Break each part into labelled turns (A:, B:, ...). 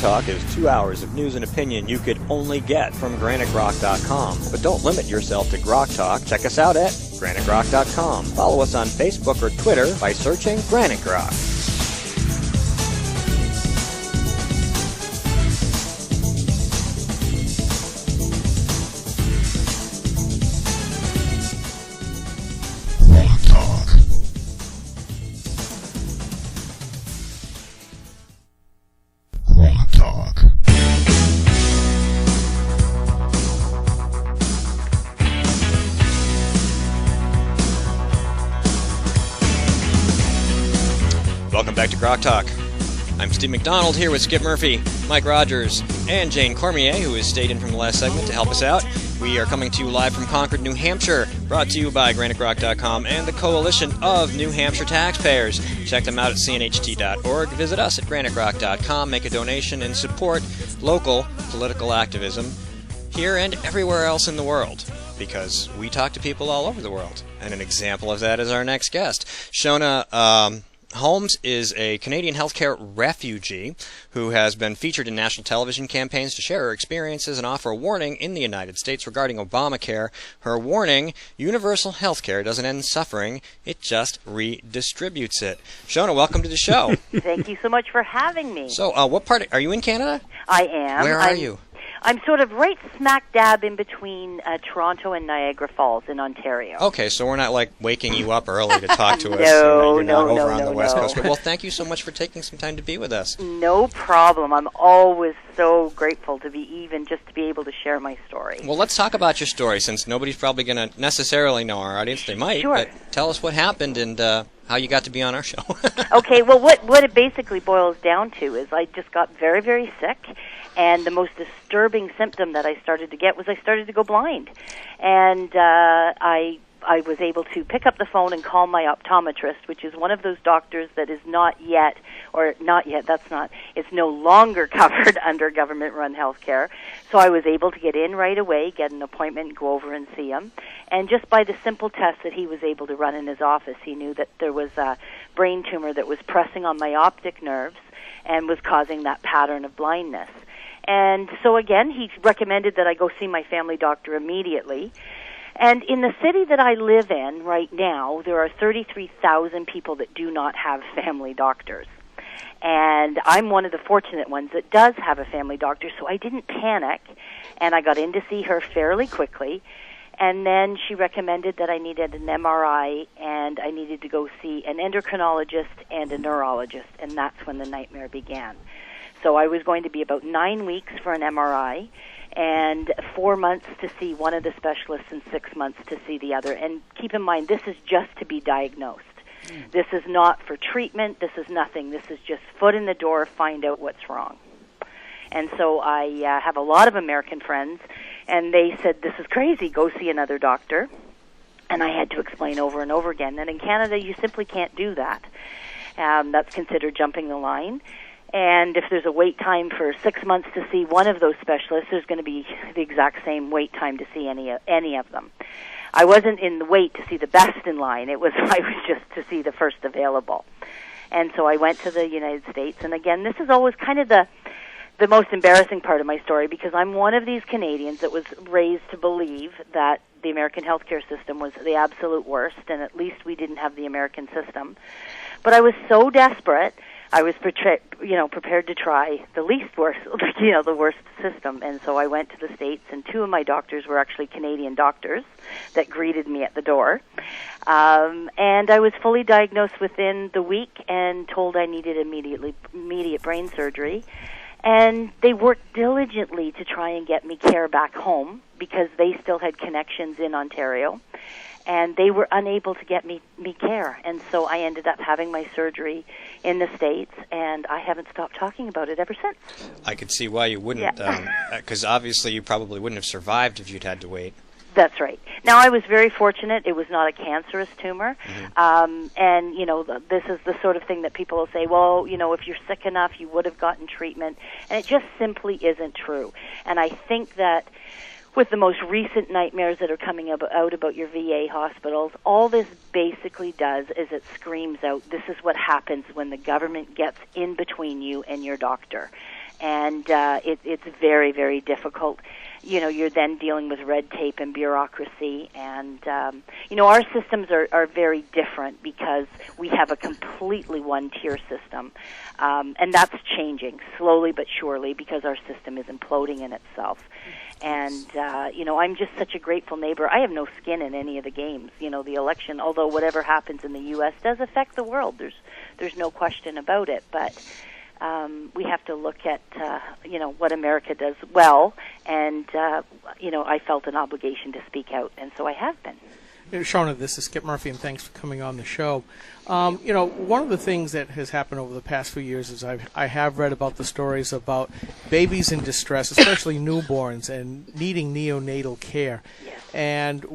A: GrokTALK is 2 hours of news and opinion you could only get from GraniteGrok.com. But don't limit yourself to GrokTALK. Check us out at GraniteGrok.com. Follow us on Facebook or Twitter by searching Granite Grok. Welcome back to GrokTALK. I'm Steve McDonald here with Skip Murphy, Mike Rogers, and Jane Cormier, who has stayed in from the last segment to help us out. We are coming to you live from Concord, New Hampshire, brought to you by GraniteGrok.com and the Coalition of New Hampshire Taxpayers. Check them out at cnht.org. Visit us at GraniteGrok.com. Make a donation and support local political activism here and everywhere else in the world, because we talk to people all over the world. And an example of that is our next guest. Shona Holmes is a Canadian healthcare refugee who has been featured in national television campaigns to share her experiences and offer a warning in the United States regarding Obamacare. Her warning: universal healthcare doesn't end suffering, it just redistributes it. Shona, welcome to the show.
B: Thank you so much for having me.
A: So, what part are you in Canada?
B: I am.
A: Where are you?
B: I'm sort of right smack dab in between Toronto and Niagara Falls in Ontario.
A: Okay, so we're not like waking you up early to talk to us.
B: No,
A: you're not
B: no,
A: over on the West Coast.
B: no.
A: Well, thank you so much for taking some time to be with us.
B: No problem. I'm always so grateful to be able to share my story.
A: Well, let's talk about your story, since nobody's probably going to necessarily know our audience. They might,
B: Sure.
A: But tell us what happened and how you got to be on our show.
B: Okay, well, what it basically boils down to is I just got very, very sick. And the most disturbing symptom that I started to get was I started to go blind. And I was able to pick up the phone and call my optometrist, which is one of those doctors that is it's no longer covered under government-run health care. So I was able to get in right away, get an appointment, go over and see him. And just by the simple test that he was able to run in his office, he knew that there was a brain tumor that was pressing on my optic nerves and was causing that pattern of blindness. And so again, he recommended that I go see my family doctor immediately. And in the city that I live in right now, there are 33,000 people that do not have family doctors. And I'm one of the fortunate ones that does have a family doctor, so I didn't panic, and I got in to see her fairly quickly. And then she recommended that I needed an MRI, and I needed to go see an endocrinologist and a neurologist, and that's when the nightmare began. So I was going to be about 9 weeks for an MRI and 4 months to see one of the specialists and 6 months to see the other. And keep in mind, this is just to be diagnosed. This is not for treatment. This is nothing. This is just foot in the door, find out what's wrong. And so I have a lot of American friends, and they said, this is crazy, go see another doctor. And I had to explain over and over again that in Canada you simply can't do that. That's considered jumping the line. And if there's a wait time for 6 months to see one of those specialists, there's going to be the exact same wait time to see any of them. I wasn't in the wait to see the best in line. I was just to see the first available. And so I went to the United States. And again, this is always kind of the most embarrassing part of my story, because I'm one of these Canadians that was raised to believe that the American healthcare system was the absolute worst, and at least we didn't have the American system. But I was so desperate, I was prepared to try the least worst, the worst system. And so I went to the States, and two of my doctors were actually Canadian doctors that greeted me at the door. And I was fully diagnosed within the week and told I needed immediate brain surgery. And they worked diligently to try and get me care back home because they still had connections in Ontario. And they were unable to get me care. And so I ended up having my surgery in the States, and I haven't stopped talking about it ever since.
A: I could see why you wouldn't, because obviously you probably wouldn't have survived if you'd had to wait.
B: That's right. Now, I was very fortunate. It was not a cancerous tumor.
A: Mm-hmm.
B: And, this is the sort of thing that people will say, well, if you're sick enough, you would have gotten treatment. And it just simply isn't true. And I think that with the most recent nightmares that are coming out about your VA hospitals, all this basically does is it screams out, this is what happens when the government gets in between you and your doctor. and it's very, very difficult. You're then dealing with red tape and bureaucracy, and our systems are very different because we have a completely one-tier system, and that's changing slowly but surely because our system is imploding in itself. And I'm just such a grateful neighbor. I have no skin in any of the games. The election, although whatever happens in the U.S. does affect the world. There's no question about it, but we have to look at what America does well, and I felt an obligation to speak out, and so I have been.
C: Shauna, this is Skip Murphy, and thanks for coming on the show. One of the things that has happened over the past few years is I have read about the stories about babies in distress, especially newborns, and needing neonatal care.
B: Yes.
C: And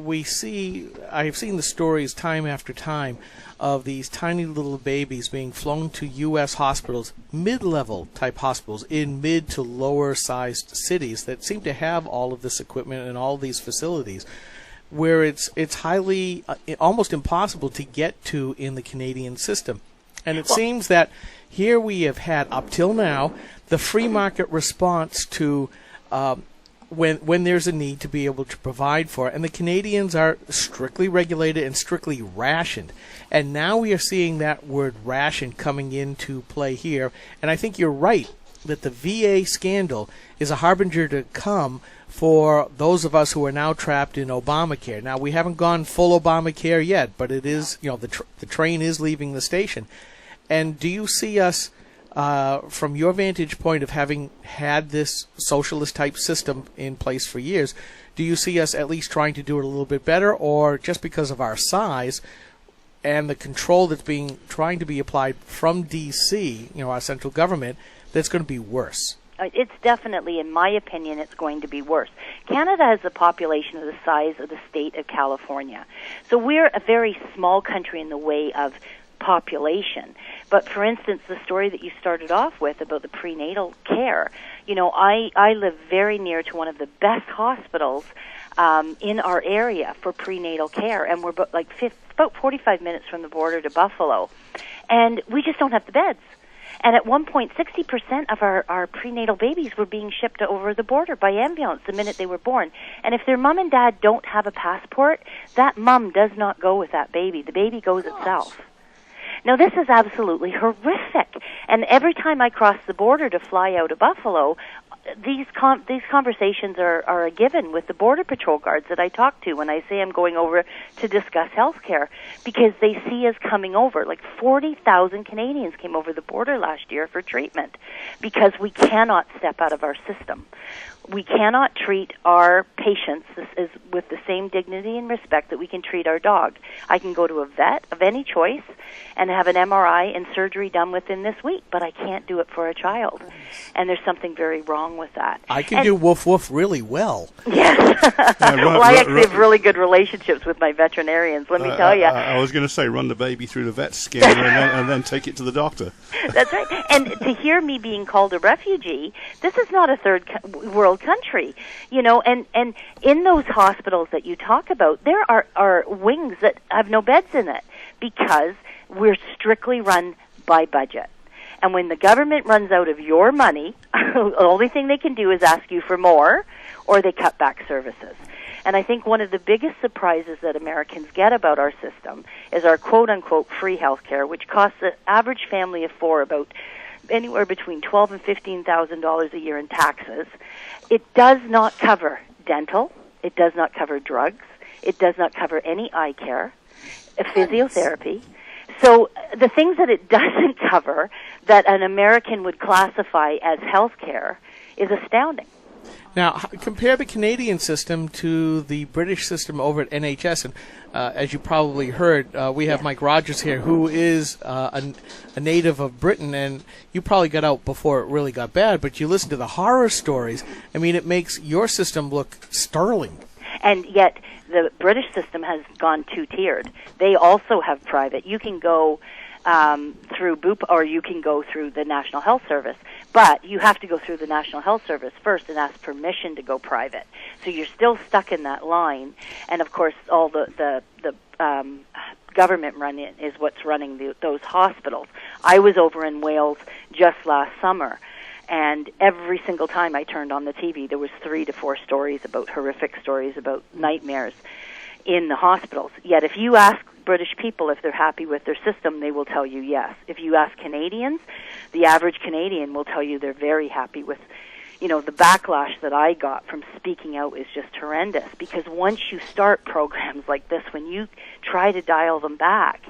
C: I've seen the stories time after time of these tiny little babies being flown to U.S. hospitals, mid-level type hospitals in mid to lower-sized cities that seem to have all of this equipment and all these facilities, where it's highly, almost impossible to get to in the Canadian system. And it seems that here we have had, up till now, the free market response to when there's a need to be able to provide for it. And the Canadians are strictly regulated and strictly rationed. And now we are seeing that word ration coming into play here. And I think you're right that the VA scandal is a harbinger to come for those of us who are now trapped in Obamacare. Now, we haven't gone full Obamacare yet, but it is, the train is leaving the station. And do you see us, from your vantage point of having had this socialist-type system in place for years, do you see us at least trying to do it a little bit better, or just because of our size and the control that's trying to be applied from D.C., our central government, that's going to be worse?
B: It's definitely, in my opinion, it's going to be worse. Canada has a population of the size of the state of California. So we're a very small country in the way of population. But for instance, the story that you started off with about the prenatal care, I live very near to one of the best hospitals in our area for prenatal care, and we're about 45 minutes from the border to Buffalo. And we just don't have the beds. And at one point, 60% of our prenatal babies were being shipped over the border by ambulance the minute they were born. And if their mom and dad don't have a passport, that mom does not go with that baby. The baby goes itself. Now, this is absolutely horrific. And every time I cross the border to fly out of Buffalo, these conversations are a given with the Border Patrol guards that I talk to when I say I'm going over to discuss health care, because they see us coming over. Like 40,000 Canadians came over the border last year for treatment because we cannot step out of our system. We cannot treat our patients with the same dignity and respect that we can treat our dog. I can go to a vet of any choice and have an MRI and surgery done within this week, but I can't do it for a child. And there's something very wrong with that.
C: I can do woof woof really well.
B: Yes. Well, I actually have really good relationships with my veterinarians, let me tell you.
D: I was going to say run the baby through the vet scanner and then take it to the doctor.
B: That's right. And to hear me being called a refugee, this is not a third world country, and in those hospitals that you talk about, there are wings that have no beds in it because we're strictly run by budget. And when the government runs out of your money, the only thing they can do is ask you for more, or they cut back services. And I think one of the biggest surprises that Americans get about our system is our quote-unquote free health care, which costs the average family of four about anywhere between $12,000 and $15,000 a year in taxes. It does not cover dental. It does not cover drugs. It does not cover any eye care, physiotherapy. So the things that it doesn't cover that an American would classify as health care is astounding.
C: Now, compare the Canadian system to the British system over at NHS. And as you probably heard, we have Mike Rogers here, who is a native of Britain. And you probably got out before it really got bad, but you listen to the horror stories. I mean, it makes your system look sterling.
B: And yet the British system has gone two-tiered. They also have private. You can go through BOOP, or you can go through the National Health Service. But you have to go through the National Health Service first and ask permission to go private. So you're still stuck in that line. And, of course, all the government run is what's running those hospitals. I was over in Wales just last summer, And every single time I turned on the TV, there was 3 to 4 stories about horrific stories about nightmares in the hospitals. Yet if you ask British people if they're happy with their system, they will tell you yes. If you ask Canadians, the average Canadian will tell you they're very happy with. The backlash that I got from speaking out is just horrendous, because once you start programs like this, when you try to dial them back,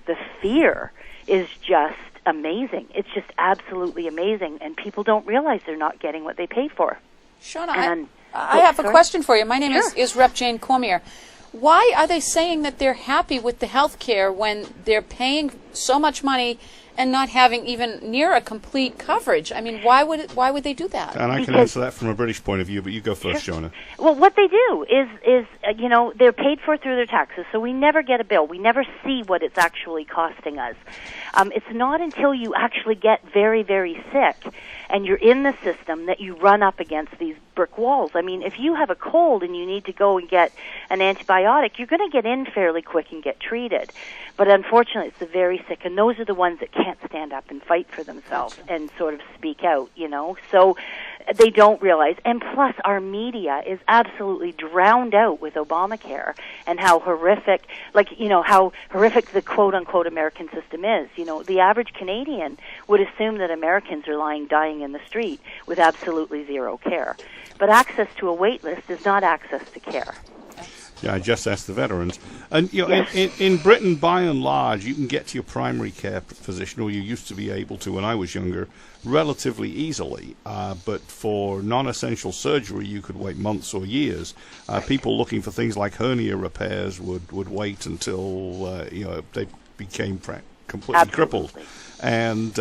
B: the fear is just amazing. It's just absolutely amazing, and people don't realize they're not getting what they pay for.
E: Shona, I have a question for you. My name is Rep. Jane Cormier. Why are they saying that they're happy with the health care when they're paying so much money and not having even near a complete coverage? I mean, why would they do that?
D: And I can answer that from a British point of view, but you go first, Shona.
B: Well, what they do is they're paid for through their taxes, so we never get a bill. We never see what it's actually costing us. It's not until you actually get very, very sick and you're in the system that you run up against these brick walls. I mean, if you have a cold and you need to go and get an antibiotic, you're going to get in fairly quick and get treated. But unfortunately, it's the very sick, and those are the ones that can't stand up and fight for themselves and sort of speak out, So they don't realize. And plus, our media is absolutely drowned out with Obamacare and how horrific, how horrific the quote-unquote American system is. The average Canadian would assume that Americans are dying in the street with absolutely zero care. But access to a wait list is not access to care.
D: Yeah, I just asked the veterans. And in Britain, by and large, you can get to your primary care physician, or you used to be able to when I was younger, relatively easily. But for non-essential surgery, you could wait months or years. People looking for things like hernia repairs would wait until they became completely crippled. And,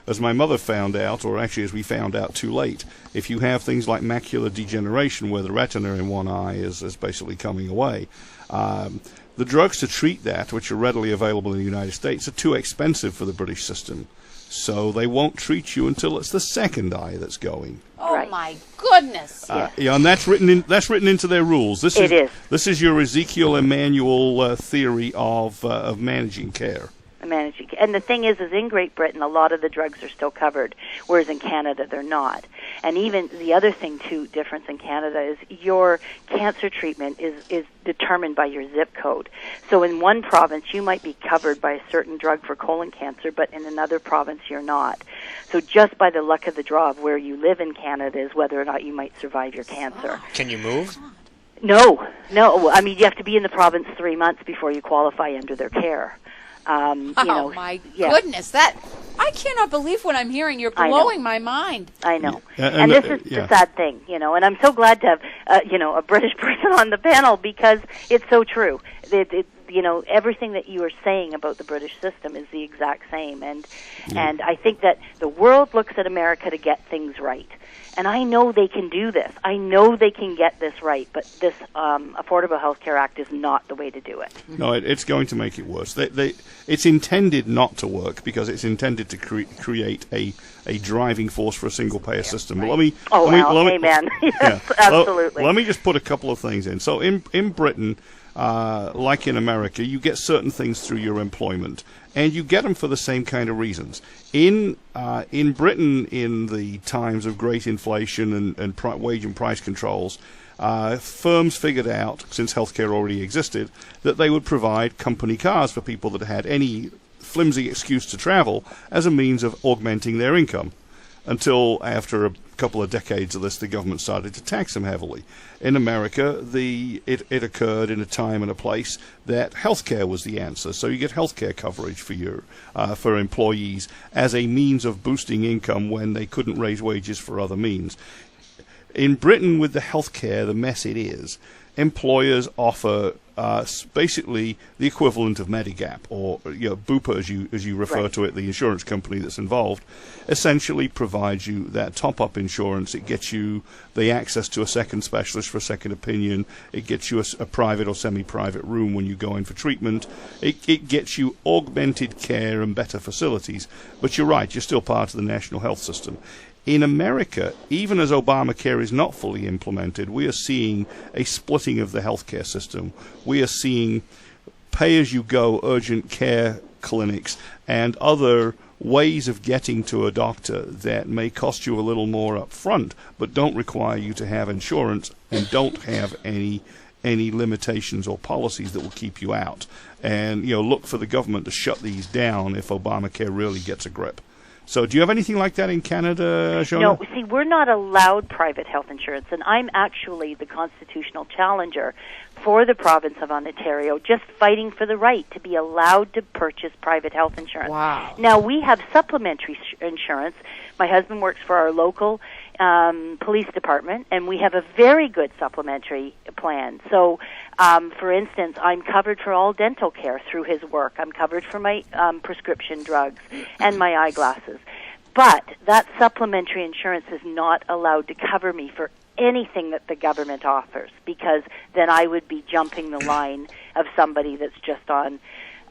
D: as my mother found out, or actually as we found out too late, if you have things like macular degeneration where the retina in one eye is basically coming away, the drugs to treat that, which are readily available in the United States, are too expensive for the British system. So they won't treat you until it's the second eye that's going.
E: Oh, my goodness.
D: And that's written into their rules. This is your Ezekiel Emanuel theory of managing care.
B: And the thing is in Great Britain, a lot of the drugs are still covered, whereas in Canada they're not. And even the other thing, too, difference in Canada is your cancer treatment is determined by your zip code. So in one province, you might be covered by a certain drug for colon cancer, but in another province, you're not. So just by the luck of the draw of where you live in Canada is whether or not you might survive your cancer.
A: Can you move?
B: No. I mean, you have to be in the province 3 months before you qualify under their care.
E: My goodness, that I cannot believe what I'm hearing. You're blowing my mind.
B: I know, and this is the sad thing, and I'm so glad to have a British person on the panel, because it's so true. Everything that you are saying about the British system is the exact same, and I think that the world looks at America to get things right. And I know they can do this. I know they can get this right, but this Affordable Health Care Act is not the way to do it.
D: No, it's going to make it worse. It's intended not to work because it's intended to create a driving force for a single-payer system. But
B: amen. Yes, absolutely.
D: Let me just put a couple of things in. So in Britain, like in America, you get certain things through your employment, and you get them for the same kind of reasons. In Britain, in the times of great inflation and wage and price controls, firms figured out, since healthcare already existed, that they would provide company cars for people that had any flimsy excuse to travel as a means of augmenting their income. Until after a couple of decades of this, the government started to tax them heavily. In America, it occurred in a time and a place that healthcare was the answer. So you get healthcare coverage for employees as a means of boosting income when they couldn't raise wages for other means. In Britain, with the healthcare, the mess it is, employers offer basically the equivalent of Medigap, or Bupa as you refer to it, the insurance company that's involved, essentially provides you that top-up insurance. It gets you the access to a second specialist for a second opinion. It gets you a private or semi-private room when you go in for treatment. It gets you augmented care and better facilities. But you're right, you're still part of the national health system. In America, even as Obamacare is not fully implemented, we are seeing a splitting of the healthcare system. We are seeing pay-as-you-go urgent care clinics and other ways of getting to a doctor that may cost you a little more up front, but don't require you to have insurance and don't have any limitations or policies that will keep you out. And look for the government to shut these down if Obamacare really gets a grip. So do you have anything like that in Canada, Shona?
B: No, see, we're not allowed private health insurance, and I'm actually the constitutional challenger for the province of Ontario, just fighting for the right to be allowed to purchase private health insurance.
E: Wow.
B: Now, we have supplementary insurance. My husband works for our local police department, and we have a very good supplementary plan. So, for instance, I'm covered for all dental care through his work. I'm covered for my prescription drugs and my eyeglasses. But that supplementary insurance is not allowed to cover me for anything that the government offers, because then I would be jumping the line of somebody that's just on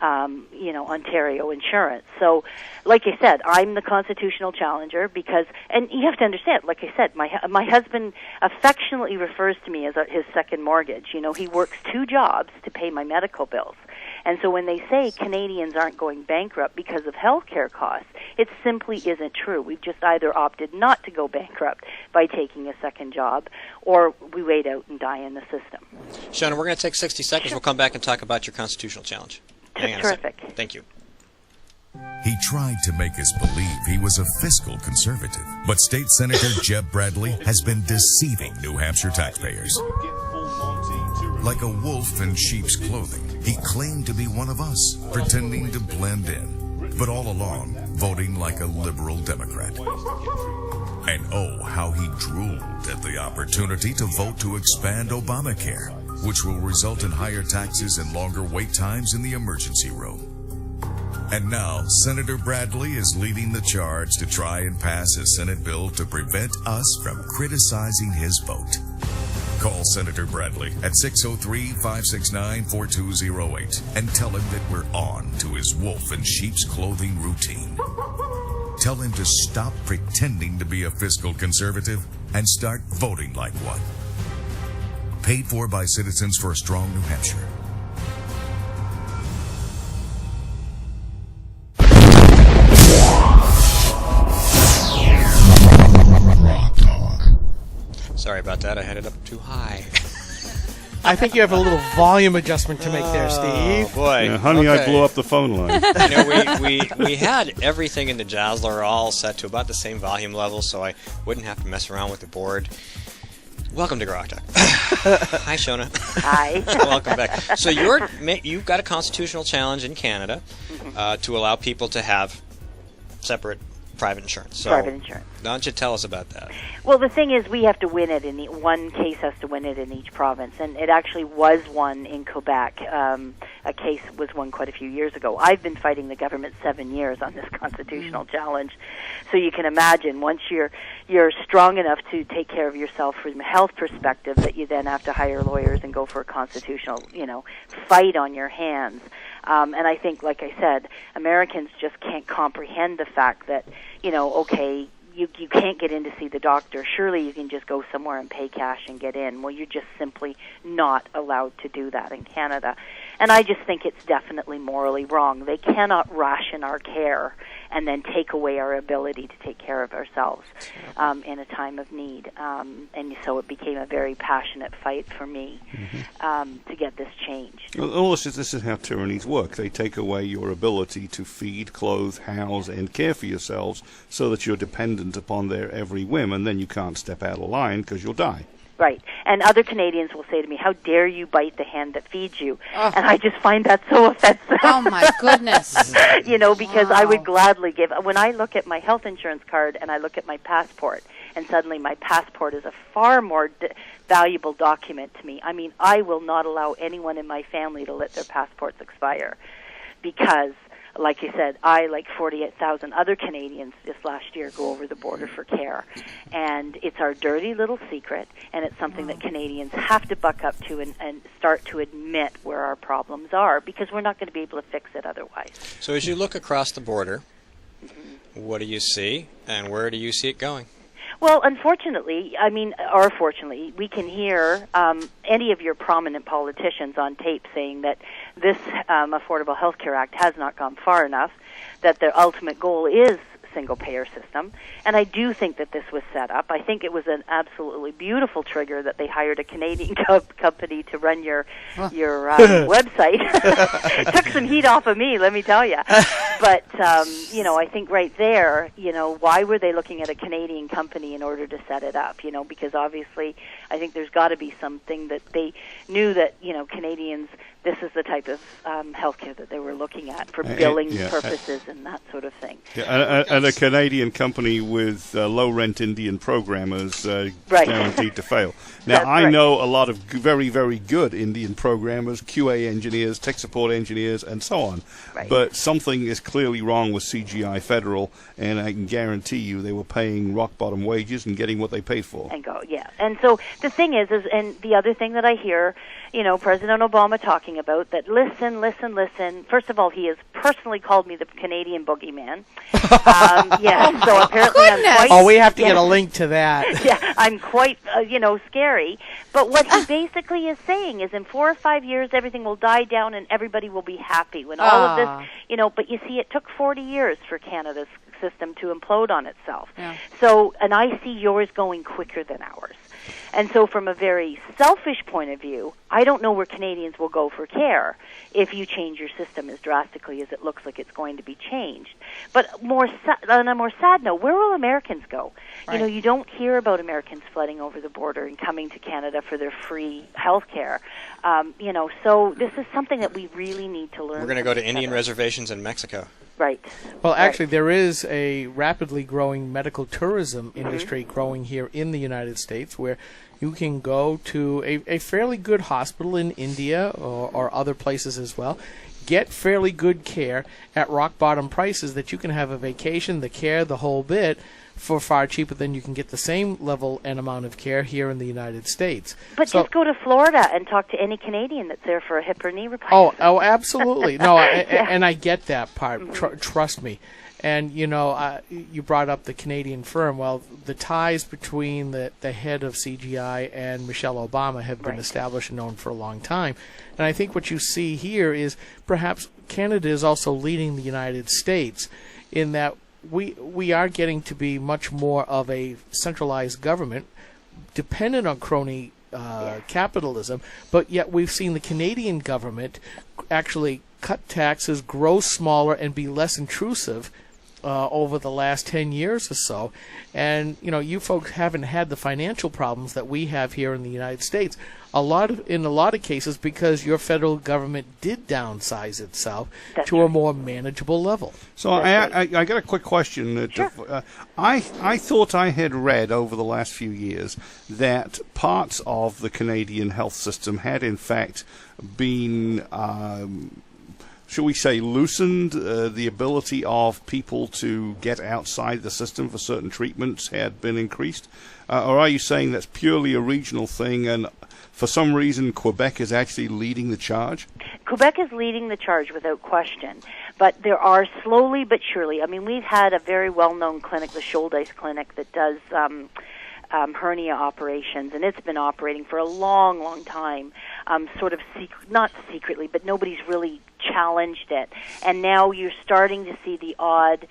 B: Ontario insurance. So, like I said, I'm the constitutional challenger because, and you have to understand, like I said, my husband affectionately refers to me as his second mortgage. He works 2 jobs to pay my medical bills. And so when they say Canadians aren't going bankrupt because of health care costs, it simply isn't true. We've just either opted not to go bankrupt by taking a second job, or we wait out and die in the system.
A: Shona, we're going to take 60 seconds. We'll come back and talk about your constitutional challenge. Hang on a
B: Terrific.
A: second. Thank you.
F: He tried to make us believe he was a fiscal conservative, but State Senator Jeb Bradley has been deceiving New Hampshire taxpayers. Like a wolf in sheep's clothing, he claimed to be one of us, pretending to blend in, but all along voting like a liberal Democrat. And oh, how he drooled at the opportunity to vote to expand Obamacare, which will result in higher taxes and longer wait times in the emergency room. And now, Senator Bradley is leading the charge to try and pass a Senate bill to prevent us from criticizing his vote. Call Senator Bradley at 603-569-4208 and tell him that we're on to his wolf in sheep's clothing routine. Tell him to stop pretending to be a fiscal conservative and start voting like one. Paid for by Citizens for a Strong New Hampshire.
A: Sorry about that. I had it up too high.
C: I think you have a little volume adjustment to make there, Steve.
A: Oh, boy.
D: Yeah, honey,
A: Okay.
D: I blew up the phone line.
A: We had everything in the Jazzler all set to about the same volume level, so I wouldn't have to mess around with the board. Welcome to GrokTALK. Hi, Shona.
B: Hi.
A: Welcome back. So you've got a constitutional challenge in Canada to allow people to have separate private insurance. So
B: Private insurance.
A: Why don't you tell us about that?
B: Well, the thing is, we have to win it. One case has to win it in each province, and it actually was won in Quebec. A case was won quite a few years ago. I've been fighting the government 7 years on this constitutional challenge, so you can imagine once you're strong enough to take care of yourself from a health perspective, that you then have to hire lawyers and go for a constitutional, fight on your hands. And I think, like I said, Americans just can't comprehend the fact that, okay, you can't get in to see the doctor. Surely you can just go somewhere and pay cash and get in. Well, you're just simply not allowed to do that in Canada. And I just think it's definitely morally wrong. They cannot ration our care and then take away our ability to take care of ourselves in a time of need. And so it became a very passionate fight for me to get this changed.
D: Well, this is how tyrannies work. They take away your ability to feed, clothe, house, and care for yourselves so that you're dependent upon their every whim, and then you can't step out of line because you'll die.
B: Right. And other Canadians will say to me, how dare you bite the hand that feeds you? And I just find that so offensive.
E: Oh, my goodness.
B: Because I would gladly give, when I look at my health insurance card and I look at my passport, and suddenly my passport is a far more valuable document to me. I mean, I will not allow anyone in my family to let their passports expire because, like you said, I, like 48,000 other Canadians this last year, go over the border for care. And it's our dirty little secret, and it's something that Canadians have to buck up to and start to admit where our problems are, because we're not going to be able to fix it otherwise.
A: So as you look across the border, what do you see, and where do you see it going?
B: Well, unfortunately, or fortunately, we can hear any of your prominent politicians on tape saying that this Affordable Health Care Act has not gone far enough, that their ultimate goal is single-payer system. And I do think that this was set up. I think it was an absolutely beautiful trigger that they hired a Canadian company to run your website. Took some heat off of me, let me tell you. But, I think right there, why were they looking at a Canadian company in order to set it up? Because obviously I think there's got to be something that they knew that, Canadians, this is the type of healthcare that they were looking at for billing purposes and that sort of thing.
D: Yeah, and a Canadian company with low-rent Indian programmers guaranteed to fail. Now, I know a lot of very, very good Indian programmers, QA engineers, tech support engineers, and so on.
B: Right.
D: But something is clearly wrong with CGI Federal, and I can guarantee you they were paying rock-bottom wages and getting what they paid for.
B: And so the thing is, and the other thing that I hear, President Obama talking about, that listen. First of all, he has personally called me the Canadian boogeyman. So apparently I'm quite...
C: Oh, we have to get a link to that.
B: Yeah, I'm quite, scary. But what he basically is saying is in 4 or 5 years, everything will die down and everybody will be happy. When all of this, but you see, it took 40 years for Canada's system to implode on itself. Yeah. So, and I see yours going quicker than ours. And so from a very selfish point of view, I don't know where Canadians will go for care if you change your system as drastically as it looks like it's going to be changed. But on a more sad note, where will Americans go? Right. You don't hear about Americans flooding over the border and coming to Canada for their free health care. So this is something that we really need to learn.
A: We're going to go to Indian reservations in Mexico.
B: Right.
C: Well, actually, there is a rapidly growing medical tourism industry growing here in the United States where you can go to a fairly good hospital in India or other places as well, get fairly good care at rock-bottom prices that you can have a vacation, the care, the whole bit, for far cheaper than you can get the same level and amount of care here in the United States.
B: But just go to Florida and talk to any Canadian that's there for a hip or knee replacement.
C: Oh, absolutely. No, and I get that part. Trust me. And, you brought up the Canadian firm. Well, the ties between the head of CGI and Michelle Obama have been established and known for a long time. And I think what you see here is perhaps Canada is also leading the United States in that we are getting to be much more of a centralized government dependent on crony capitalism, but yet we've seen the Canadian government actually cut taxes, grow smaller, and be less intrusive over the last 10 years or so. And, you folks haven't had the financial problems that we have here in the United States. In a lot of cases because your federal government did downsize itself to a more manageable level.
D: So I got a quick question.
B: Sure.
D: I thought I had read over the last few years that parts of the Canadian health system had in fact been shall we say, loosened. The ability of people to get outside the system for certain treatments had been increased? Or are you saying that's purely a regional thing and for some reason Quebec is actually leading the charge?
B: Quebec is leading the charge without question. But there are slowly but surely. We've had a very well-known clinic, the Shouldice Clinic, that does hernia operations, and it's been operating for a long, long time, sort of not secretly, but nobody's really challenged it. And now you're starting to see the odd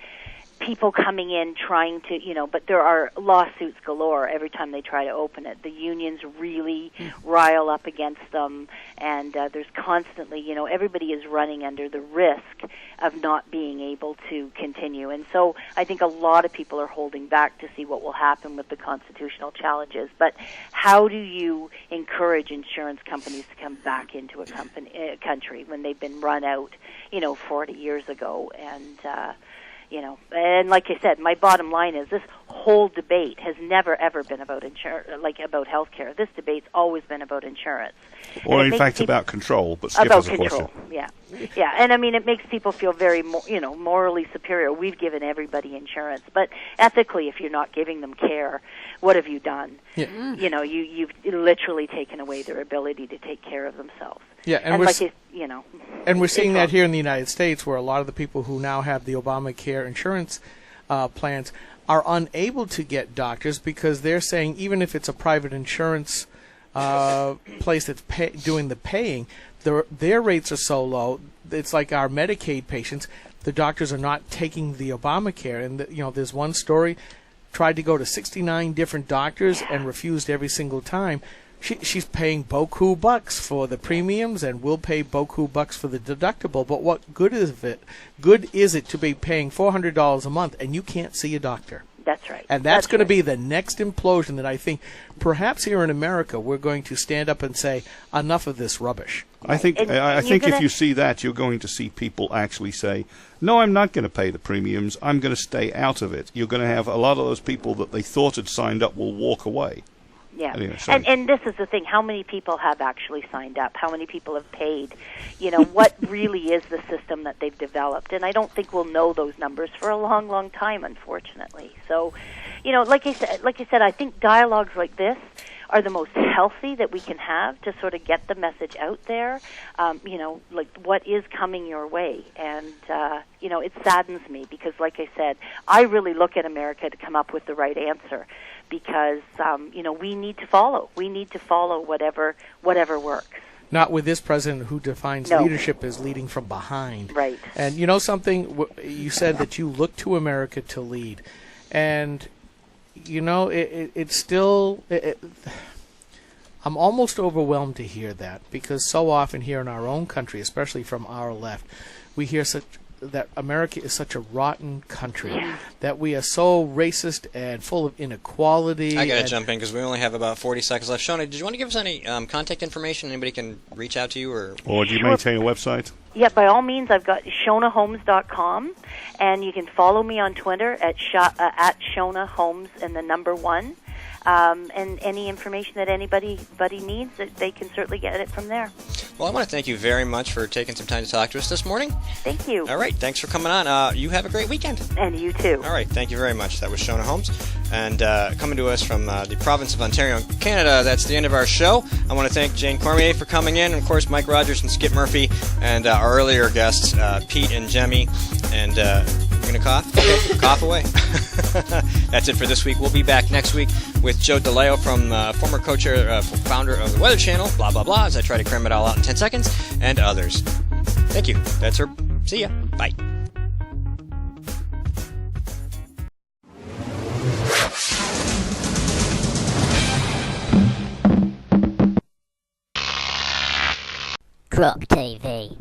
B: people coming in trying to, but there are lawsuits galore every time they try to open it. The unions really rile up against them, and there's constantly, everybody is running under the risk of not being able to continue. And so I think a lot of people are holding back to see what will happen with the constitutional challenges. But how do you encourage insurance companies to come back into a country when they've been run out, 40 years ago? And and like I said, my bottom line is this whole debate has never ever been about about healthcare. This debate's always been about insurance.
D: Or in fact about control, but Skip has a question.
B: Yeah. And it makes people feel very, morally superior. We've given everybody insurance, but ethically, if you're not giving them care, what have you done? Yeah. You've literally taken away their ability to take care of themselves.
C: Yeah, and we're seeing that here in the United States, where a lot of the people who now have the Obamacare insurance plans are unable to get doctors because they're saying even if it's a private insurance place that's doing the paying, their rates are so low. It's like our Medicaid patients. The doctors are not taking the Obamacare, and there's one story. Tried to go to 69 different doctors and refused every single time. She's paying beaucoup bucks for the premiums and will pay beaucoup bucks for the deductible. But what good is it? Good is it to be paying $400 a month and you can't see a doctor?
B: That's right.
C: And that's going to be the next implosion that I think perhaps here in America we're going to stand up and say, enough of this rubbish.
D: I think if you see that, you're going to see people actually say, no, I'm not going to pay the premiums. I'm going to stay out of it. You're going to have a lot of those people that they thought had signed up will walk away.
B: Yeah,
D: anyway,
B: and this is the thing. How many people have actually signed up? How many people have paid? What really is the system that they've developed? And I don't think we'll know those numbers for a long, long time, unfortunately. So, like I said, I think dialogues like this are the most healthy that we can have to sort of get the message out there, like what is coming your way. And, it saddens me because, like I said, I really look at America to come up with the right answer because, we need to follow. We need to follow whatever works.
C: Not with this president who defines leadership as leading from behind.
B: Right.
C: And something, you said that you look to America to lead. And, it's still... I'm almost overwhelmed to hear that because so often here in our own country, especially from our left, we hear that America is such a rotten country, that we are so racist and full of inequality.
A: I got to jump in because we only have about 40 seconds left. Shona, did you want to give us any contact information? Anybody can reach out to you? Or
D: do you maintain a website?
B: Yeah, by all means, I've got ShonaHomes.com, and you can follow me on Twitter at ShonaHomes and the number 1. And any information that anybody needs, they can certainly get it from there.
A: Well, I want to thank you very much for taking some time to talk to us this morning.
B: Thank you.
A: All right, thanks for coming on. You have a great weekend.
B: And you too.
A: All right, thank you very much. That was Shona Holmes. And coming to us from the province of Ontario, Canada, that's the end of our show. I want to thank Jane Cormier for coming in, and of course Mike Rogers and Skip Murphy, and our earlier guests, Pete and Jemmy. And you're going to cough? Okay, cough away. That's it for this week. We'll be back next week with Joe DeLeo, from former co-chair, founder of the Weather Channel, blah, blah, blah, as I try to cram it all out in 10 seconds, and others. Thank you. That's her. See ya. Bye.
G: GrokTV.